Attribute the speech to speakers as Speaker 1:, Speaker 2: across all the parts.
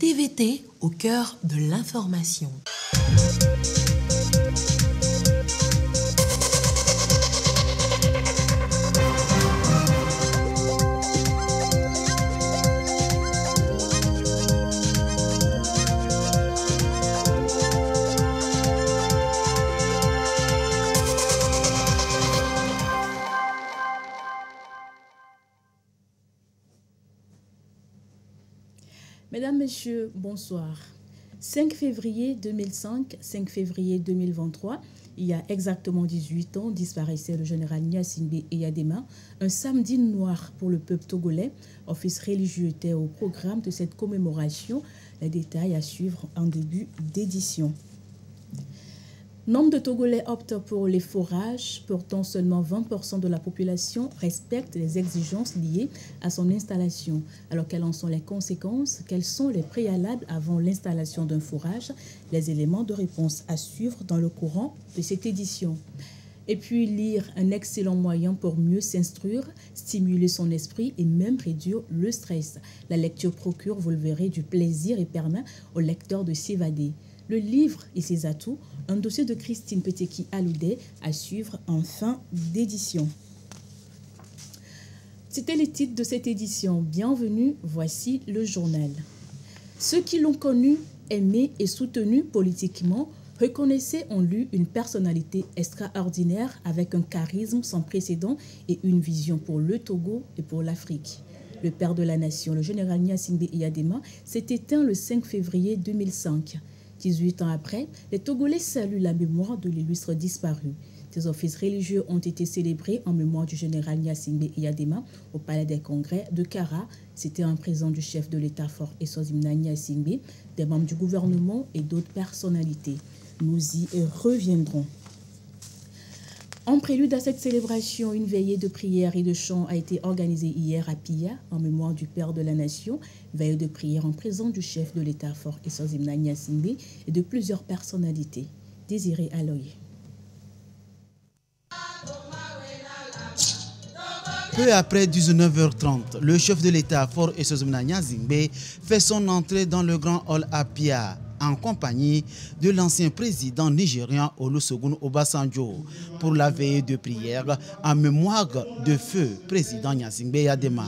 Speaker 1: TVT au cœur de l'information.
Speaker 2: Mesdames, Messieurs, bonsoir. 5 février 2005, 5 février 2023, il y a exactement 18 ans, disparaissait le général Gnassingbé Eyadema, un samedi noir pour le peuple togolais. Office religieux était au programme de cette commémoration. Les détails à suivre en début d'édition. Nombre de Togolais optent pour les forages. Pourtant, seulement 20% de la population respecte les exigences liées à son installation. Alors, quelles en sont les conséquences? Quels sont les préalables avant l'installation d'un forage? Les éléments de réponse à suivre dans le courant de cette édition. Et puis, lire, un excellent moyen pour mieux s'instruire, stimuler son esprit et même réduire le stress. La lecture procure, vous le verrez, du plaisir et permet au lecteur de s'évader. Le livre et ses atouts, un dossier de Christine Peteki-Aloudé à suivre en fin d'édition. C'était les titres de cette édition. Bienvenue, voici le journal. Ceux qui l'ont connu, aimé et soutenu politiquement reconnaissaient en lui une personnalité extraordinaire avec un charisme sans précédent et une vision pour le Togo et pour l'Afrique. Le père de la nation, le général Gnassingbé Eyadema, s'est éteint le 5 février 2005. 18 ans après, les Togolais saluent la mémoire de l'illustre disparu. Des offices religieux ont été célébrés en mémoire du général Gnassingbé Eyadema au Palais des Congrès de Kara. C'était en présence du chef de l'État fort Essozimna Gnassingbé, des membres du gouvernement et d'autres personnalités. Nous y reviendrons. En prélude à cette célébration, une veillée de prière et de chant a été organisée hier à Pia en mémoire du père de la nation. Veillée de prière en présence du chef de l'État fort Essozimna Gnassingbé et de plusieurs personnalités. Désiré Aloye.
Speaker 3: Peu après 19h30, le chef de l'État fort Essozimna Gnassingbé fait son entrée dans le grand hall à Pia, en compagnie de l'ancien président nigérian Olusegun Obasanjo pour la veillée de prière en mémoire de feu président Gnassingbé Eyadema.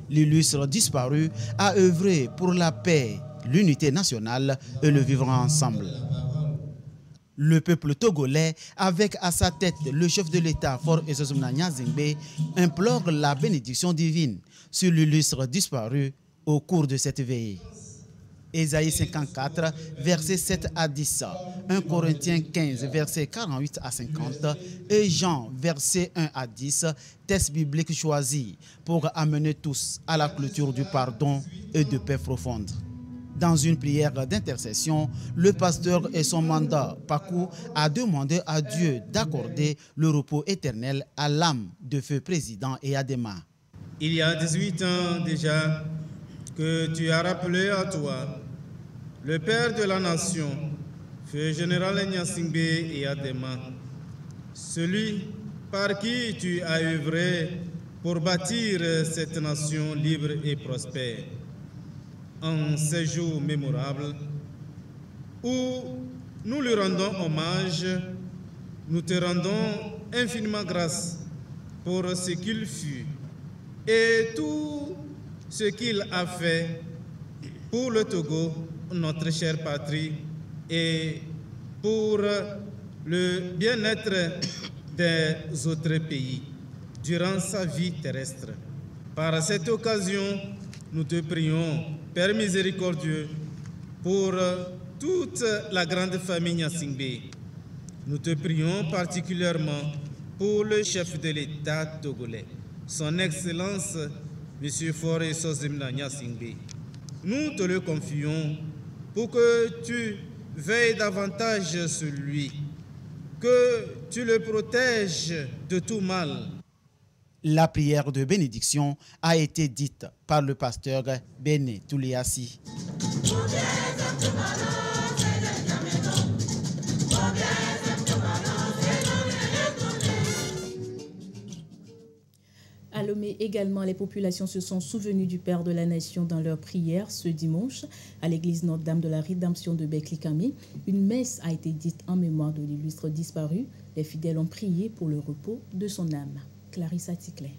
Speaker 3: L'illustre disparu a œuvré pour la paix, l'unité nationale et le vivre ensemble. Le peuple togolais, avec à sa tête le chef de l'État fort Essozimna Gnassingbé, implore la bénédiction divine sur l'illustre disparu au cours de cette veillée. Ésaïe 54, versets 7 à 10, 1 Corinthiens 15, versets 48 à 50 et Jean, versets 1 à 10, texte biblique choisi pour amener tous à la clôture du pardon et de paix profonde. Dans une prière d'intercession, le pasteur et son mandat, Pakou, a demandé à Dieu d'accorder le repos éternel à l'âme de feu président Eyadema.
Speaker 4: Il y a 18 ans déjà que tu as rappelé à toi le père de la nation, feu général Gnassingbé Eyadema, celui par qui tu as œuvré pour bâtir cette nation libre et prospère. En ces jours mémorables où nous lui rendons hommage, nous te rendons infiniment grâce pour ce qu'il fut et tout ce qu'il a fait pour le Togo, notre chère patrie, et pour le bien-être des autres pays durant sa vie terrestre. Par cette occasion, nous te prions, Père miséricordieux, pour toute la grande famille Gnassingbé. Nous te prions particulièrement pour le chef de l'État togolais, son Excellence, M. Faure Essozimna Gnassingbé. Nous te le confions pour que tu veilles davantage sur lui, que tu le protèges de tout mal.
Speaker 3: La prière de bénédiction a été dite par le pasteur Béné Touléassi.
Speaker 2: Oui, également, les populations se sont souvenues du Père de la Nation dans leur prière ce dimanche à l'église Notre-Dame de la Rédemption de Beklikame. Une messe a été dite en mémoire de l'illustre disparu. Les fidèles ont prié pour le repos de son âme. Clarissa Ticlet.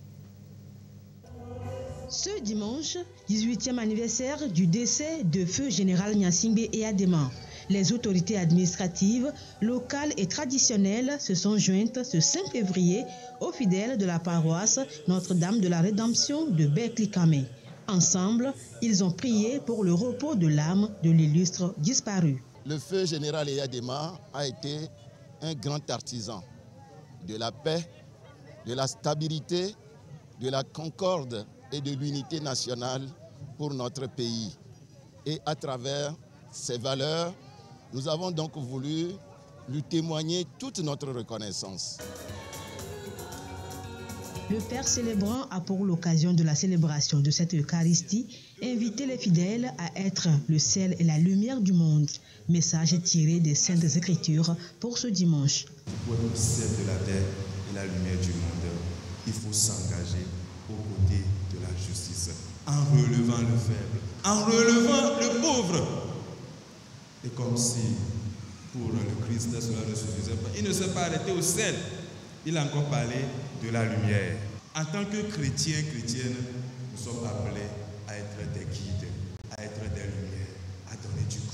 Speaker 5: Ce dimanche, 18e anniversaire du décès de feu général Gnassingbé Eyadema. Les autorités administratives, locales et traditionnelles se sont jointes ce 5 février aux fidèles de la paroisse Notre-Dame de la Rédemption de Beklikame. Ensemble, ils ont prié pour le repos de l'âme de l'illustre disparu.
Speaker 6: Le feu général Eyadema a été un grand artisan de la paix, de la stabilité, de la concorde et de l'unité nationale pour notre pays. Et à travers ces valeurs, nous avons donc voulu lui témoigner toute notre reconnaissance.
Speaker 5: Le Père célébrant a pour l'occasion de la célébration de cette Eucharistie invité les fidèles à être le sel et la lumière du monde. Message tiré des Saintes Écritures pour ce dimanche.
Speaker 7: Pour être le sel de la terre et la lumière du monde, il faut s'engager aux côtés de la justice, en relevant le faible, en relevant le pauvre. Et comme si pour le Christ cela ne suffisait pas, il ne s'est pas arrêté au sel, il a encore parlé de la lumière. En tant que chrétiens, chrétiennes, nous sommes appelés à être des guides, à être des lumières, à donner du goût.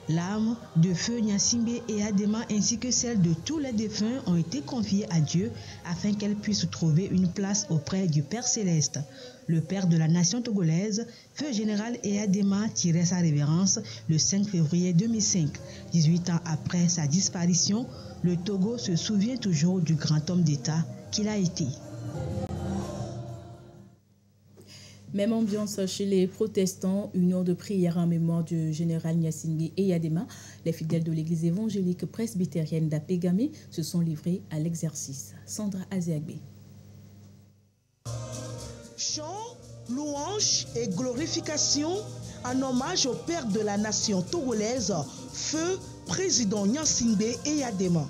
Speaker 5: L'âme de feu Gnassingbé Eyadema ainsi que celle de tous les défunts ont été confiées à Dieu afin qu'elle puisse trouver une place auprès du Père Céleste. Le Père de la nation togolaise, feu général Eyadema, tirait sa révérence le 5 février 2005. 18 ans après sa disparition, le Togo se souvient toujours du grand homme d'État qu'il a été.
Speaker 2: Même ambiance chez les protestants, union de prière en mémoire du général Gnassingbé Eyadema. Les fidèles de l'église évangélique presbytérienne d'Apegame se sont livrés à l'exercice. Sandra Aziagbe.
Speaker 8: Chants, louanges et glorifications en hommage au Père de la nation togolaise, feu président Gnassingbé Eyadema.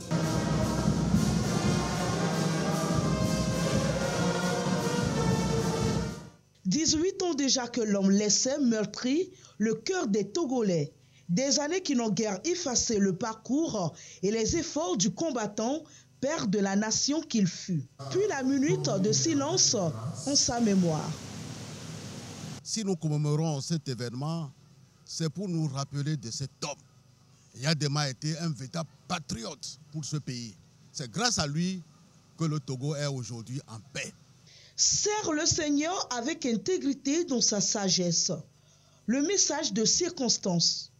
Speaker 8: « 18 ans déjà que l'homme laissait meurtri le cœur des Togolais. Des années qui n'ont guère effacé le parcours et les efforts du combattant, père de la nation qu'il fut. Puis la minute de silence en sa mémoire. »
Speaker 9: Si nous commémorons cet événement, c'est pour nous rappeler de cet homme. Eyadema a été un véritable patriote pour ce pays. C'est grâce à lui que le Togo est aujourd'hui en paix.
Speaker 8: Sert le Seigneur avec intégrité dans sa sagesse. Le message de circonstance.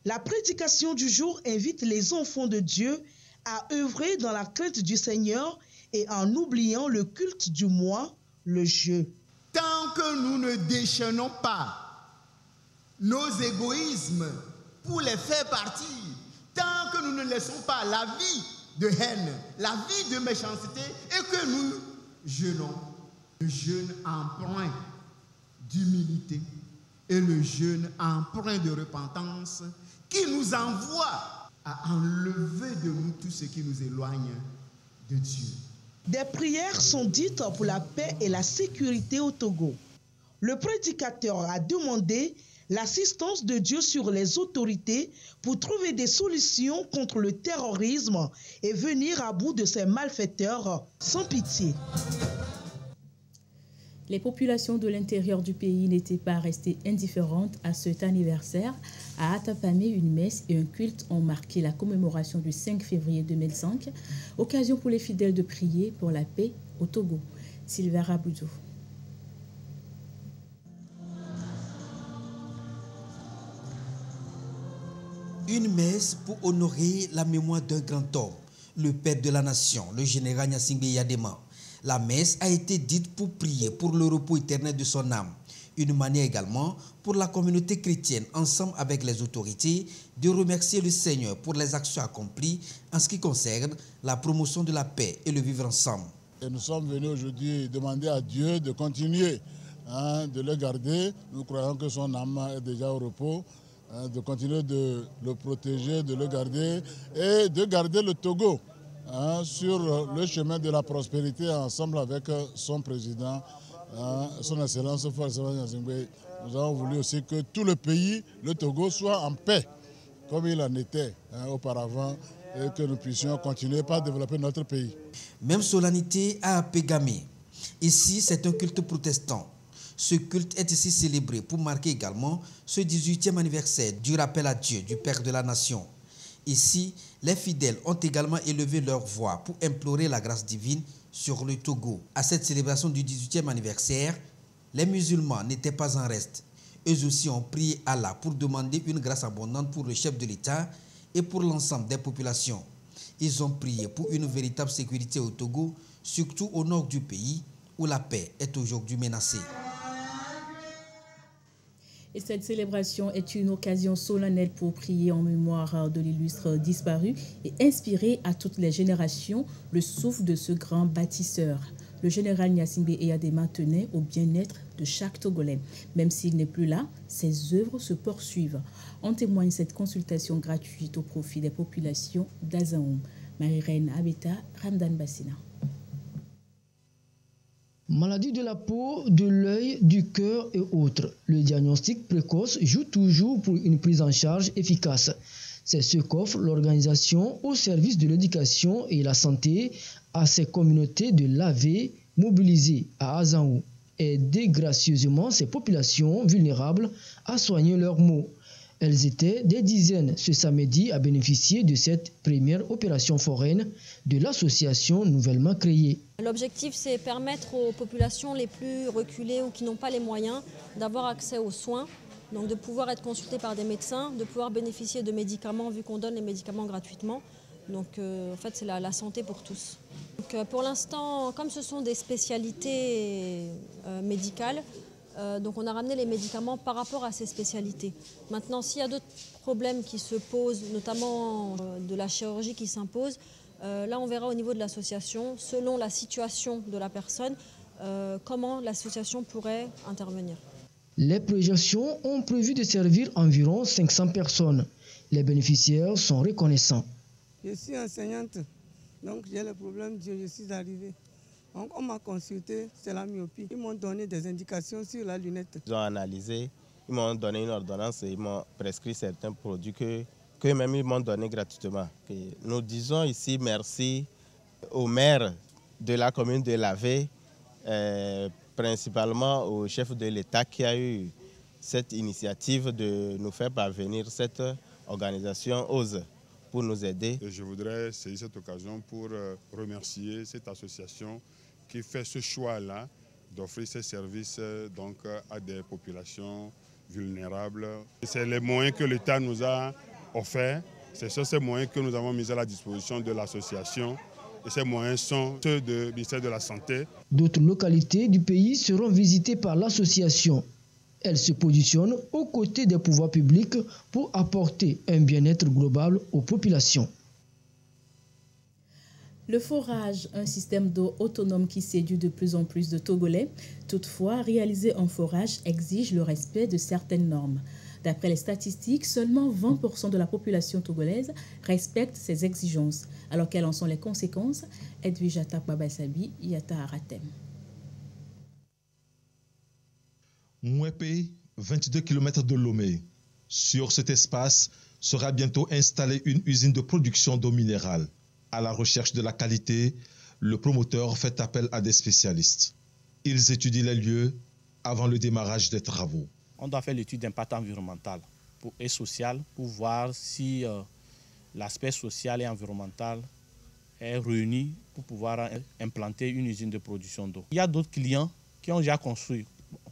Speaker 8: La prédication du jour invite les enfants de Dieu à œuvrer dans la crainte du Seigneur et en oubliant le culte du moi, le jeu.
Speaker 10: Tant que nous ne déchaînons pas nos égoïsmes pour les faire partir, tant que nous ne laissons pas la vie de haine, la vie de méchanceté et que nous jeûnons, le jeûne empreint d'humilité et le jeûne empreint de repentance qui nous envoie à enlever de nous tout ce qui nous éloigne de Dieu.
Speaker 8: Des prières sont dites pour la paix et la sécurité au Togo. Le prédicateur a demandé l'assistance de Dieu sur les autorités pour trouver des solutions contre le terrorisme et venir à bout de ces malfaiteurs sans pitié.
Speaker 2: Les populations de l'intérieur du pays n'étaient pas restées indifférentes à cet anniversaire. À Atapame, une messe et un culte ont marqué la commémoration du 5 février 2005, occasion pour les fidèles de prier pour la paix au Togo. Sylvera Boudou.
Speaker 11: Une messe pour honorer la mémoire d'un grand homme, le père de la nation, le général Gnassingbé Eyadema. La messe a été dite pour prier pour le repos éternel de son âme. Une manière également pour la communauté chrétienne, ensemble avec les autorités, de remercier le Seigneur pour les actions accomplies en ce qui concerne la promotion de la paix et le vivre ensemble.
Speaker 12: Et nous sommes venus aujourd'hui demander à Dieu de continuer, de le garder. Nous croyons que son âme est déjà au repos, de continuer de le protéger, de le garder et de garder le Togo sur le chemin de la prospérité ensemble avec son président, son Excellence Force Gnassingbé. Nous avons voulu aussi que tout le pays, le Togo, soit en paix, comme il en était auparavant, et que nous puissions continuer par développer notre pays.
Speaker 11: Même solennité à Pégamé. Ici, c'est un culte protestant. Ce culte est ici célébré pour marquer également ce 18e anniversaire du rappel à Dieu du Père de la Nation. Ici, les fidèles ont également élevé leur voix pour implorer la grâce divine sur le Togo. À cette célébration du 18e anniversaire, les musulmans n'étaient pas en reste. Eux aussi ont prié Allah pour demander une grâce abondante pour le chef de l'État et pour l'ensemble des populations. Ils ont prié pour une véritable sécurité au Togo, surtout au nord du pays, où la paix est aujourd'hui menacée.
Speaker 2: Et cette célébration est une occasion solennelle pour prier en mémoire de l'illustre disparu et inspirer à toutes les générations le souffle de ce grand bâtisseur. Le général Gnassingbé Eyadema tenait au bien-être de chaque Togolais. Même s'il n'est plus là, ses œuvres se poursuivent. En témoigne cette consultation gratuite au profit des populations d'Azaoum. Marie-Reine Abeta, Ramdan Bassina.
Speaker 13: Maladie de la peau, de l'œil, du cœur et autres. Le diagnostic précoce joue toujours pour une prise en charge efficace. C'est ce qu'offre l'organisation au service de l'éducation et la santé à ces communautés de l'AV mobilisées à Azaoum. Aider gracieusement ces populations vulnérables à soigner leurs maux. Elles étaient des dizaines ce samedi à bénéficier de cette première opération foraine de l'association nouvellement créée.
Speaker 14: L'objectif, c'est permettre aux populations les plus reculées ou qui n'ont pas les moyens d'avoir accès aux soins, donc de pouvoir être consultées par des médecins, de pouvoir bénéficier de médicaments vu qu'on donne les médicaments gratuitement. Donc en fait, c'est la santé pour tous. Donc, pour l'instant, comme ce sont des spécialités médicales, donc on a ramené les médicaments par rapport à ces spécialités. Maintenant, s'il y a d'autres problèmes qui se posent, notamment de la chirurgie qui s'impose, là on verra au niveau de l'association, selon la situation de la personne, comment l'association pourrait intervenir.
Speaker 13: Les projections ont prévu de servir environ 500 personnes. Les bénéficiaires sont reconnaissants.
Speaker 15: Je suis enseignante, donc j'ai le problème, je suis arrivée. Donc on m'a consulté, c'est la myopie. Ils m'ont donné des indications sur la lunette.
Speaker 16: Ils ont analysé, ils m'ont donné une ordonnance et ils m'ont prescrit certains produits que même ils m'ont donné gratuitement. Et nous disons ici merci au maire de la commune de Lavé, principalement au chef de l'État qui a eu cette initiative de nous faire parvenir cette organisation OSE pour nous aider.
Speaker 17: Et je voudrais saisir cette occasion pour remercier cette association qui fait ce choix-là d'offrir ces services donc, à des populations vulnérables. C'est les moyens que l'État nous a offerts, c'est sur ces moyens que nous avons mis à la disposition de l'association. Et ces moyens sont ceux du ministère de la Santé.
Speaker 13: D'autres localités du pays seront visitées par l'association. Elle se positionne aux côtés des pouvoirs publics pour apporter un bien-être global aux populations.
Speaker 2: Le forage, un système d'eau autonome qui séduit de plus en plus de Togolais. Toutefois, réaliser un forage exige le respect de certaines normes. D'après les statistiques, seulement 20% de la population togolaise respecte ces exigences. Alors quelles en sont les conséquences? Edwige Atak Babasabi, Yata Aratem.
Speaker 18: Mouépé, 22 km de Lomé. Sur cet espace sera bientôt installée une usine de production d'eau minérale. À la recherche de la qualité, le promoteur fait appel à des spécialistes. Ils étudient les lieux avant le démarrage des travaux.
Speaker 19: On doit faire l'étude d'impact environnemental et social pour voir si l'aspect social et environnemental est réuni pour pouvoir implanter une usine de production d'eau. Il y a d'autres clients qui ont déjà construit.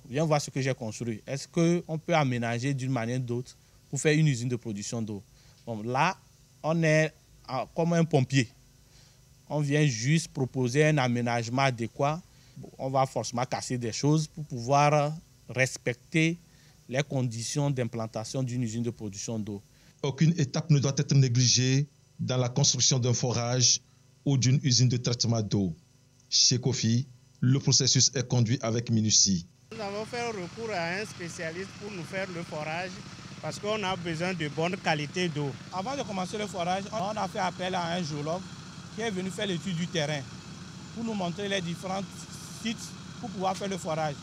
Speaker 19: Viens voir ce que j'ai construit. Est-ce qu'on peut aménager d'une manière ou d'autre pour faire une usine de production d'eau? Bon, là, on est comme un pompier. On vient juste proposer un aménagement adéquat. On va forcément casser des choses pour pouvoir respecter les conditions d'implantation d'une usine de production d'eau.
Speaker 18: Aucune étape ne doit être négligée dans la construction d'un forage ou d'une usine de traitement d'eau. Chez Kofi, le processus est conduit avec minutie.
Speaker 20: Nous avons fait recours à un spécialiste pour nous faire le forage parce qu'on a besoin de bonne qualité d'eau.
Speaker 19: Avant de commencer le forage, on a fait appel à un géologue qui est venu faire l'étude du terrain pour nous montrer les différents sites pour pouvoir faire le forage.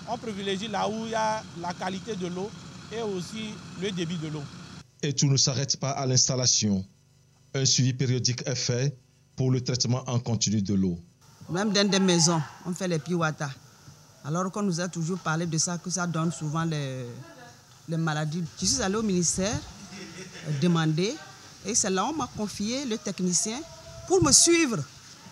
Speaker 19: On privilégie là où il y a la qualité de l'eau et aussi le débit de l'eau.
Speaker 18: Et tout ne s'arrête pas à l'installation. Un suivi périodique est fait pour le traitement en continu de l'eau.
Speaker 21: Même dans des maisons, on fait les piwata. Alors qu'on nous a toujours parlé de ça, que ça donne souvent les maladies. Je suis allée au ministère demander, et c'est là qu'on m'a confié le technicien pour me suivre.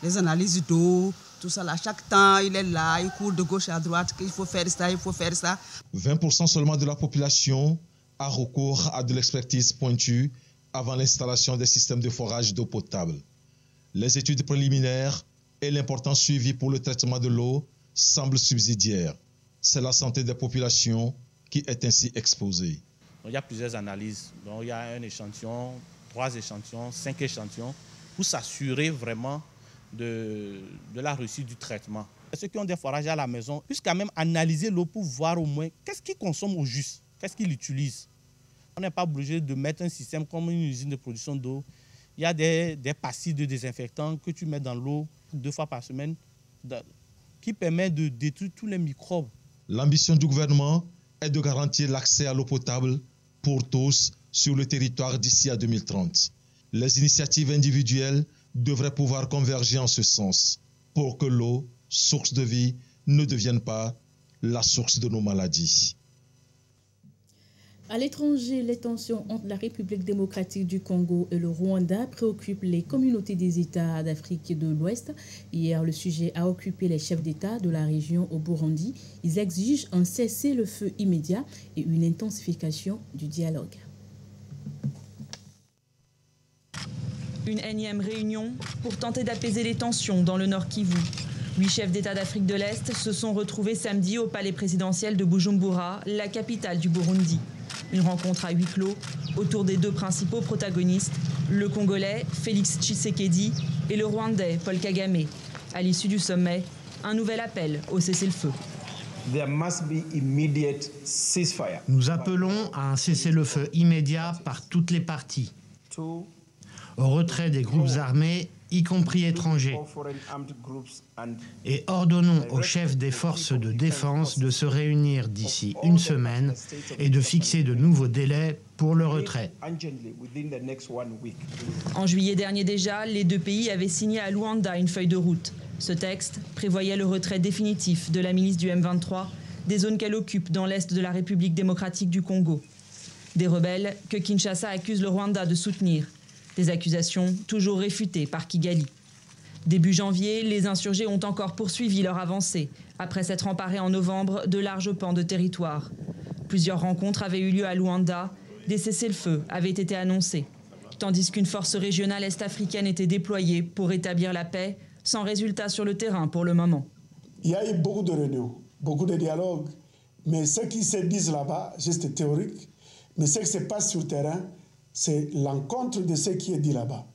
Speaker 21: Les analyses d'eau, tout ça là, chaque temps il est là, il court de gauche à droite, qu'il faut faire ça, il faut faire ça.
Speaker 18: 20% seulement de la population a recours à de l'expertise pointue avant l'installation des systèmes de forage d'eau potable. Les études préliminaires et l'important suivi pour le traitement de l'eau semblent subsidiaires. C'est la santé des populations qui est ainsi exposée.
Speaker 19: Il y a plusieurs analyses. Donc, il y a un échantillon, 3 échantillons, 5 échantillons pour s'assurer vraiment de la réussite du traitement. Ceux qui ont des forages à la maison, puissent quand même analyser l'eau pour voir au moins qu'est-ce qu'ils consomment au juste, qu'est-ce qu'ils utilisent. On n'est pas obligé de mettre un système comme une usine de production d'eau. Il y a des pastilles de désinfectants que tu mets dans l'eau 2 fois par semaine qui permet de détruire tous les microbes.
Speaker 18: L'ambition du gouvernement est de garantir l'accès à l'eau potable pour tous sur le territoire d'ici à 2030. Les initiatives individuelles devraient pouvoir converger en ce sens pour que l'eau, source de vie, ne devienne pas la source de nos maladies.
Speaker 2: À l'étranger, les tensions entre la République démocratique du Congo et le Rwanda préoccupent les communautés des États d'Afrique de l'Ouest. Hier, le sujet a occupé les chefs d'État de la région au Burundi. Ils exigent un cessez-le-feu immédiat et une intensification du dialogue.
Speaker 22: Une énième réunion pour tenter d'apaiser les tensions dans le Nord Kivu. 8 chefs d'État d'Afrique de l'Est se sont retrouvés samedi au palais présidentiel de Bujumbura, la capitale du Burundi. Une rencontre à huis clos autour des 2 principaux protagonistes, le Congolais Félix Tshisekedi et le Rwandais Paul Kagame. À l'issue du sommet, un nouvel appel au cessez-le-feu.
Speaker 23: Nous appelons à un cessez-le-feu immédiat par toutes les parties, au retrait des groupes armés, y compris étrangers, et ordonnons aux chefs des forces de défense de se réunir d'ici une semaine et de fixer de nouveaux délais pour le retrait.
Speaker 22: En juillet dernier déjà, les 2 pays avaient signé à Luanda une feuille de route. Ce texte prévoyait le retrait définitif de la milice du M23 des zones qu'elle occupe dans l'est de la République démocratique du Congo. Des rebelles que Kinshasa accuse le Rwanda de soutenir. Des accusations toujours réfutées par Kigali. Début janvier, les insurgés ont encore poursuivi leur avancée, après s'être emparés en novembre de larges pans de territoire. Plusieurs rencontres avaient eu lieu à Luanda, des cessez-le-feu avaient été annoncés, tandis qu'une force régionale est-africaine était déployée pour rétablir la paix, sans résultat sur le terrain pour le moment.
Speaker 24: Il y a eu beaucoup de réunions, beaucoup de dialogues, mais ce qui se dit là-bas, juste théorique, mais ce qui se passe sur le terrain, c'est l'encontre de ce qui est dit là-bas.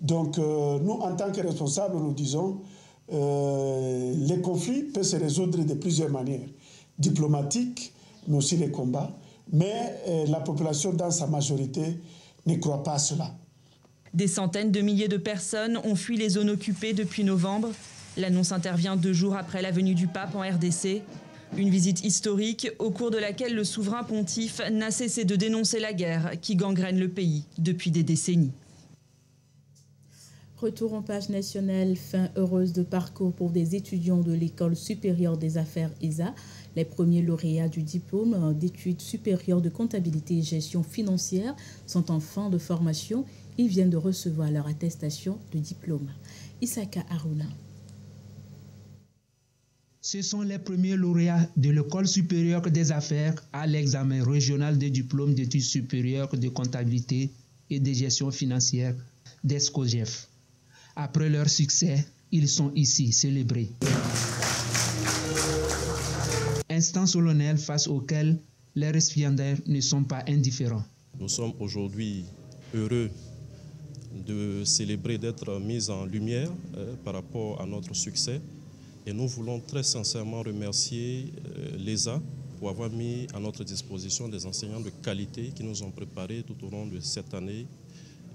Speaker 24: Donc, nous, en tant que responsables, nous disons les conflits peuvent se résoudre de plusieurs manières. Diplomatiques, mais aussi les combats. Mais la population, dans sa majorité, ne croit pas à cela.
Speaker 22: Des centaines de milliers de personnes ont fui les zones occupées depuis novembre. L'annonce intervient 2 jours après la venue du pape en RDC. Une visite historique au cours de laquelle le souverain pontife n'a cessé de dénoncer la guerre qui gangrène le pays depuis des décennies.
Speaker 2: Retour en page nationale, fin heureuse de parcours pour des étudiants de l'École supérieure des affaires ESA. Les premiers lauréats du diplôme d'études supérieures de comptabilité et gestion financière sont en fin de formation. Ils viennent de recevoir leur attestation de diplôme. Isaka Aruna.
Speaker 25: Ce sont les premiers lauréats de l'École supérieure des affaires à l'examen régional des diplômes d'études supérieures de comptabilité et de gestion financière d'ESCOGEF. Après leur succès, ils sont ici célébrés. Instant solennel face auquel les récipiendaires ne sont pas indifférents.
Speaker 26: Nous sommes aujourd'hui heureux de célébrer, d'être mis en lumière par rapport à notre succès. Et nous voulons très sincèrement remercier l'ESA pour avoir mis à notre disposition des enseignants de qualité qui nous ont préparés tout au long de cette année.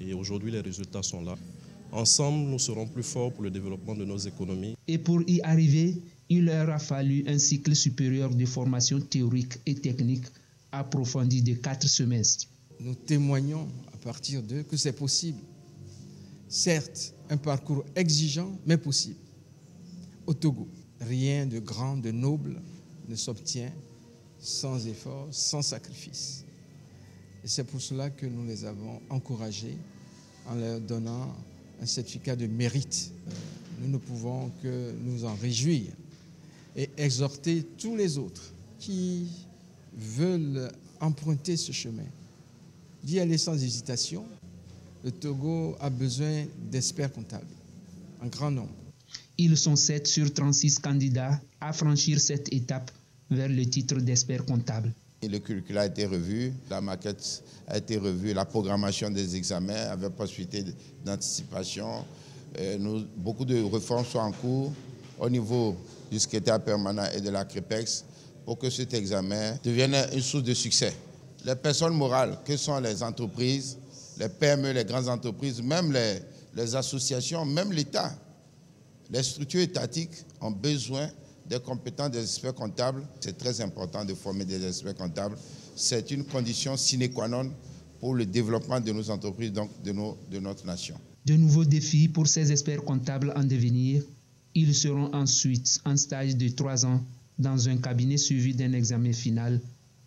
Speaker 26: Et aujourd'hui, les résultats sont là. Ensemble, nous serons plus forts pour le développement de nos économies.
Speaker 25: Et pour y arriver, il leur a fallu un cycle supérieur de formation théorique et technique approfondi de 4 semestres.
Speaker 1: Nous témoignons à partir d'eux que c'est possible. Certes, un parcours exigeant, mais possible. Au Togo, rien de grand, de noble ne s'obtient sans effort, sans sacrifice. Et c'est pour cela que nous les avons encouragés en leur donnant un certificat de mérite. Nous ne pouvons que nous en réjouir et exhorter tous les autres qui veulent emprunter ce chemin d'y aller sans hésitation. Le Togo a besoin d'experts comptables, en grand nombre.
Speaker 25: Ils sont 7 sur 36 candidats à franchir cette étape vers le titre d'expert comptable.
Speaker 3: Le curriculum a été revu, la maquette a été revue, la programmation des examens avec possibilité d'anticipation. Beaucoup de réformes sont en cours au niveau du secrétaire permanent et de la CREPEX pour que cet examen devienne une source de succès. Les personnes morales, que sont les entreprises, les PME, les grandes entreprises, même les associations, même l'État, les structures étatiques ont besoin des compétences des experts comptables. C'est très important de former des experts comptables. C'est une condition sine qua non pour le développement de nos entreprises, donc de notre nation.
Speaker 25: De nouveaux défis pour ces experts comptables en devenir. Ils seront ensuite en stage de 3 ans dans un cabinet suivi d'un examen final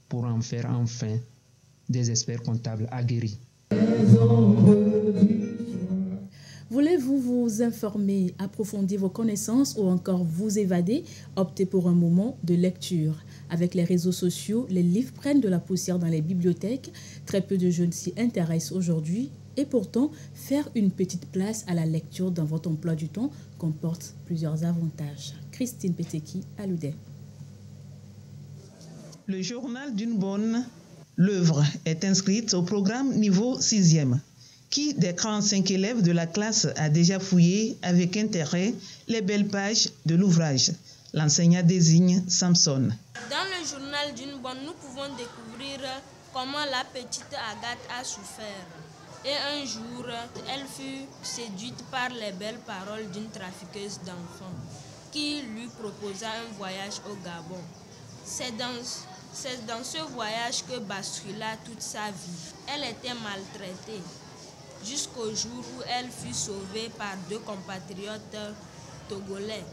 Speaker 25: pour en faire enfin des experts comptables aguerris.
Speaker 2: Voulez-vous vous informer, approfondir vos connaissances ou encore vous évader? Optez pour un moment de lecture. Avec les réseaux sociaux, les livres prennent de la poussière dans les bibliothèques. Très peu de jeunes s'y intéressent aujourd'hui. Et pourtant, faire une petite place à la lecture dans votre emploi du temps comporte plusieurs avantages. Christine Peteki, Aloudé.
Speaker 4: Le journal d'une bonne, l'œuvre est inscrite au programme niveau 6e. Qui des 45 élèves de la classe a déjà fouillé avec intérêt les belles pages de l'ouvrage? L'enseignant désigne Samson.
Speaker 5: Dans le journal d'une bonne, nous pouvons découvrir comment la petite Agathe a souffert. Et un jour, elle fut séduite par les belles paroles d'une trafiqueuse d'enfants qui lui proposa un voyage au Gabon. C'est dans ce voyage que bascula toute sa vie. Elle était maltraitée jusqu'au jour où elle fut sauvée par 2 compatriotes togolais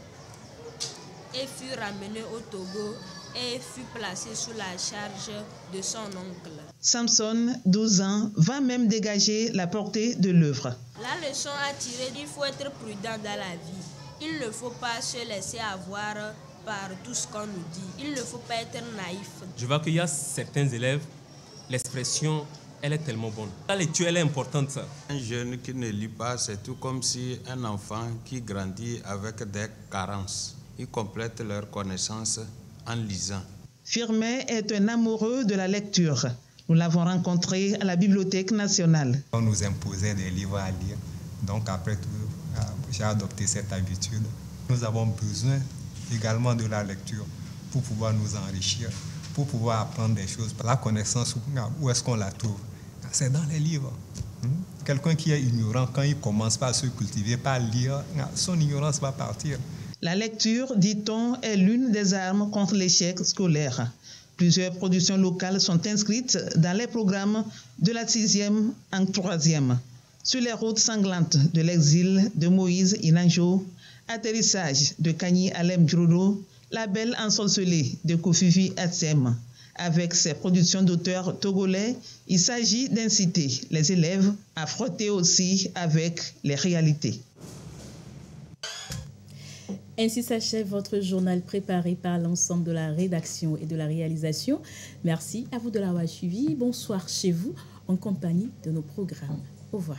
Speaker 5: et fut ramenée au Togo et fut placée sous la charge de son oncle.
Speaker 4: Samson, 12 ans, va même dégager la portée de l'œuvre.
Speaker 5: La leçon à tirer, il faut être prudent dans la vie. Il ne faut pas se laisser avoir par tout ce qu'on nous dit. Il ne faut pas être naïf.
Speaker 6: Je vois qu'il y a certains élèves, l'expression, elle est tellement bonne. La lecture, elle est importante.
Speaker 7: Un jeune qui ne lit pas, c'est tout comme si un enfant qui grandit avec des carences. Ils complètent leurs connaissances en lisant.
Speaker 4: Firmet est un amoureux de la lecture. Nous l'avons rencontré à la Bibliothèque nationale.
Speaker 27: On nous imposait des livres à lire. Donc après tout, j'ai adopté cette habitude. Nous avons besoin également de la lecture pour pouvoir nous enrichir, pour pouvoir apprendre des choses. La connaissance, où est-ce qu'on la trouve? C'est dans les livres. Quelqu'un qui est ignorant, quand il commence par se cultiver, par lire, son ignorance va partir.
Speaker 4: La lecture, dit-on, est l'une des armes contre l'échec scolaire. Plusieurs productions locales sont inscrites dans les programmes de la 6e en 3e. Sur les routes sanglantes de l'exil de Moïse Ilanjo, atterrissage de Kani Alem Djouro, la belle ensorcelée de Kofifi Atsem. Avec ses productions d'auteurs togolais, il s'agit d'inciter les élèves à frotter aussi avec les réalités.
Speaker 2: Ainsi s'achève votre journal préparé par l'ensemble de la rédaction et de la réalisation. Merci à vous de l'avoir suivi. Bonsoir chez vous en compagnie de nos programmes. Au revoir.